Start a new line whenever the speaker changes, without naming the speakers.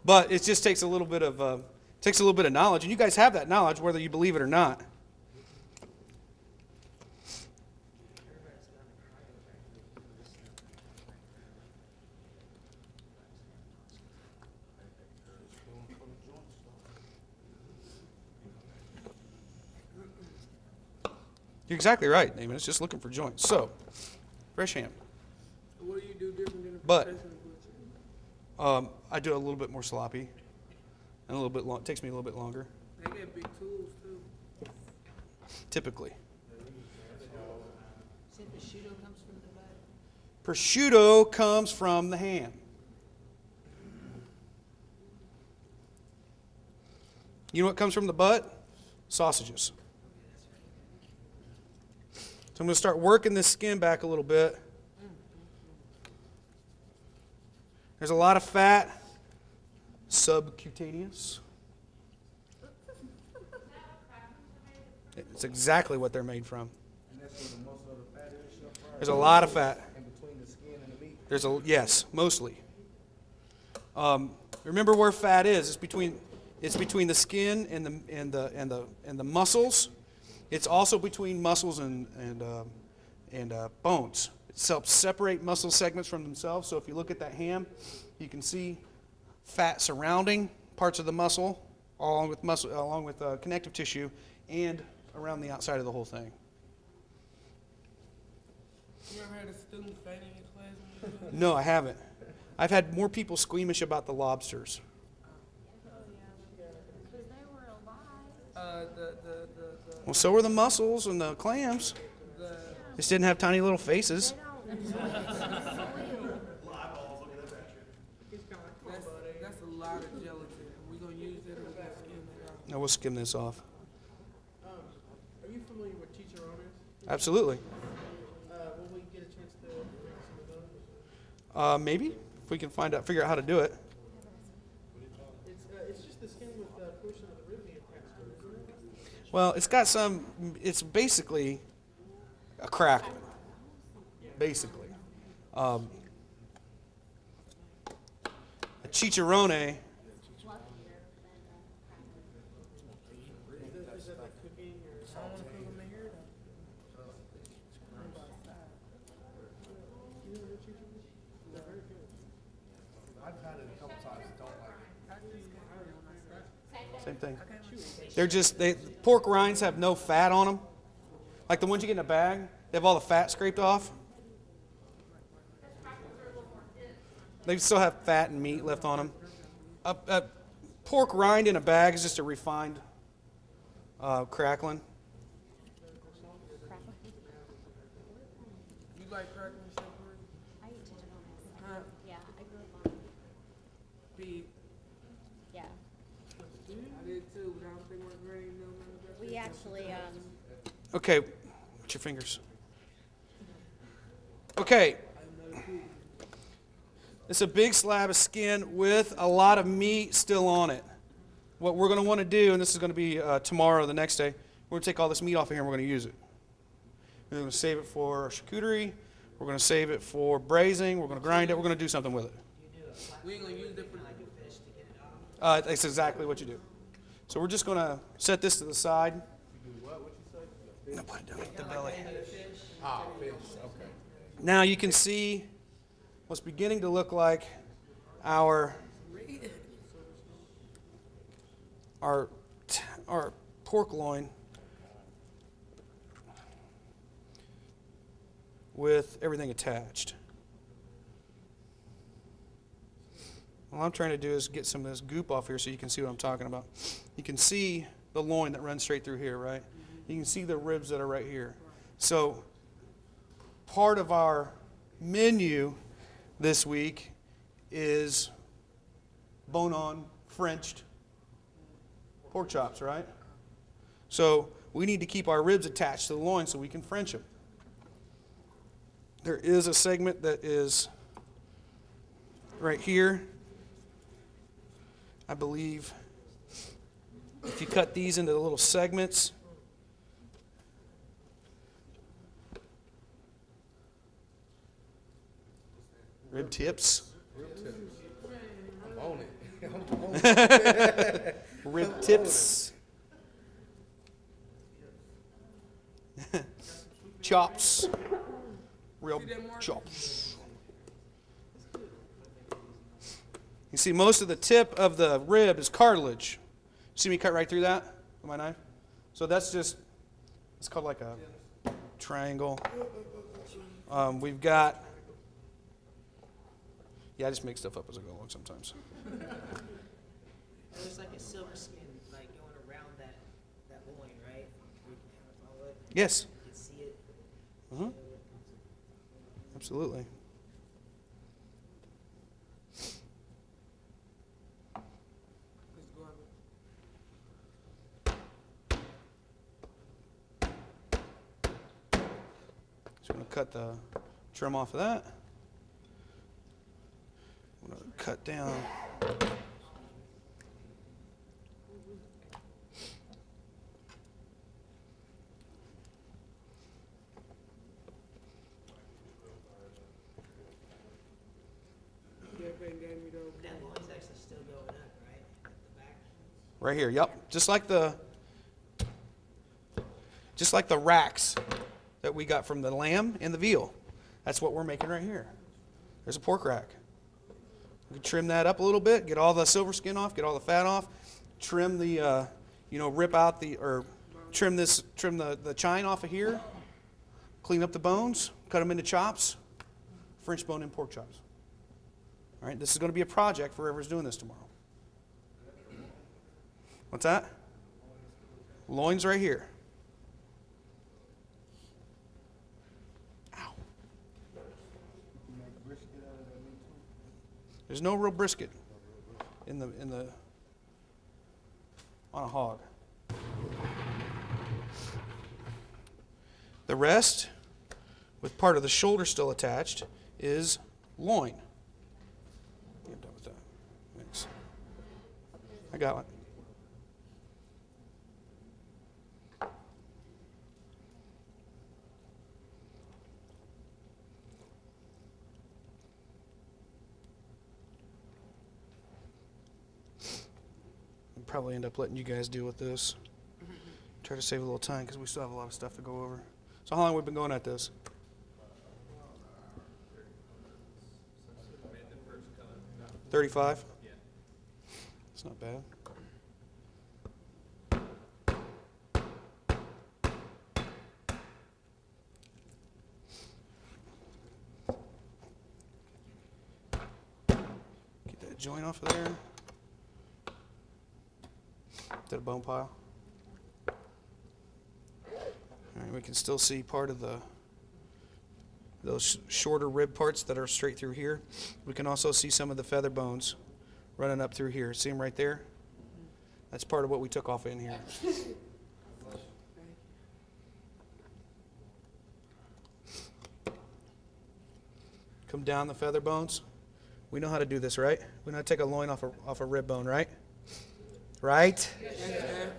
But it just takes a little bit of knowledge, and you guys have that knowledge whether you believe it or not. You're exactly right, Damon. It's just looking for joints. So, fresh ham.
What do you do different than a
But
professional butcher?
I do it a little bit more sloppy, and a little bit long. It takes me a little bit longer,
They got big tools too.
typically.
Said prosciutto comes from the butt.
Prosciutto comes from the ham. You know what comes from the butt? Sausages. So I'm going to start working this skin back a little bit. There's a lot of fat, subcutaneous. It's exactly what they're made from. There's a lot of fat. Yes, mostly. Remember where fat is? It's between the skin and the muscles. It's also between muscles and bones. It helps separate muscle segments from themselves. So if you look at that ham, you can see fat surrounding parts of the muscle, along with connective tissue, and around the outside of the whole thing.
You ever had a student faint in your class?
No, I haven't. I've had more people squeamish about the lobsters.
Because they were alive.
Well, so were the mussels and the clams. They just didn't have tiny little faces.
That's a lot of gelatin. We're going to use that or we're going to skim it out.
No, we'll skim this off.
Are you familiar with chicharrones?
Absolutely.
Will we get a chance to make some of those?
Maybe, if we can figure out how to do it.
It's just the skin with a portion of the rib meat attached to it, isn't it?
Well, it's basically a crackling. Basically. A chicharrone.
Is that like cooking or something?
I've had it a couple times. Don't like it.
Same thing. Pork rinds have no fat on them. Like the ones you get in a bag, they have all the fat scraped off. They still have fat and meat left on them. A pork rind in a bag is just a refined crackling.
You like crackling stuff, Marie?
I eat chicharrones.
Huh?
Yeah, I grew up on it.
Big.
Yeah.
I did too, but I don't think we're ready to know about that.
We actually,
Okay, what's your fingers? Okay. It's a big slab of skin with a lot of meat still on it. What we're going to want to do, and this is going to be tomorrow or the next day, we're going to take all this meat off of here and we're going to use it. We're going to save it for charcuterie. We're going to save it for braising. We're going to grind it. We're going to do something with it.
We ain't going to use it for like a fish to get it out.
That's exactly what you do. So we're just going to set this to the side.
You do what? What you say?
No, put it down at the belly.
Ah, fish. Okay.
Now you can see what's beginning to look like our pork loin with everything attached. What I'm trying to do is get some of this goop off here so you can see what I'm talking about. You can see the loin that runs straight through here, right? You can see the ribs that are right here. So part of our menu this week is bone-on Frenched pork chops, right? So we need to keep our ribs attached to the loin so we can French them. There is a segment that is right here. I believe if you cut these into the little segments, rib tips. Rib tips. Chops. Real
See that, Mark?
chops. You see, most of the tip of the rib is cartilage. See me cut right through that with my knife? So that's just, it's called like a triangle. We've got, yeah, I just make stuff up as I go along sometimes.
There's like a silver skin, like going around that loin, right? You can follow it.
Yes.
You can see it.
Mm-hmm. Absolutely.
Let's go on.
So I'm going to cut the trim off of that. I'm going to cut down.
Yeah, bang, damn me though.
That loin's actually still going up, right? At the back.
Right here, yep. Just like the racks that we got from the lamb and the veal. That's what we're making right here. There's a pork rack. We can trim that up a little bit, get all the silver skin off, get all the fat off, trim the, rip out trim the chine off of here, clean up the bones, cut them into chops, French bone in pork chops. All right, this is going to be a project for whoever's doing this tomorrow. What's that? Loins right here. Ow. There's no real brisket in the on a hog. The rest, with part of the shoulder still attached, is loin. I'm done with that. Thanks. I got one. I'll probably end up letting you guys deal with this. Try to save a little time because we still have a lot of stuff to go over. So how long have we been going at this? 35? Yeah. It's not bad. Get that joint off of there. Is that a bone pile? All right, we can still see part of those shorter rib parts that are straight through here. We can also see some of the feather bones running up through here. See them right there? That's part of what we took off in here. Come down the feather bones. We know how to do this, right? We know how to take a loin off a rib bone, right? Right?
Yes, sir.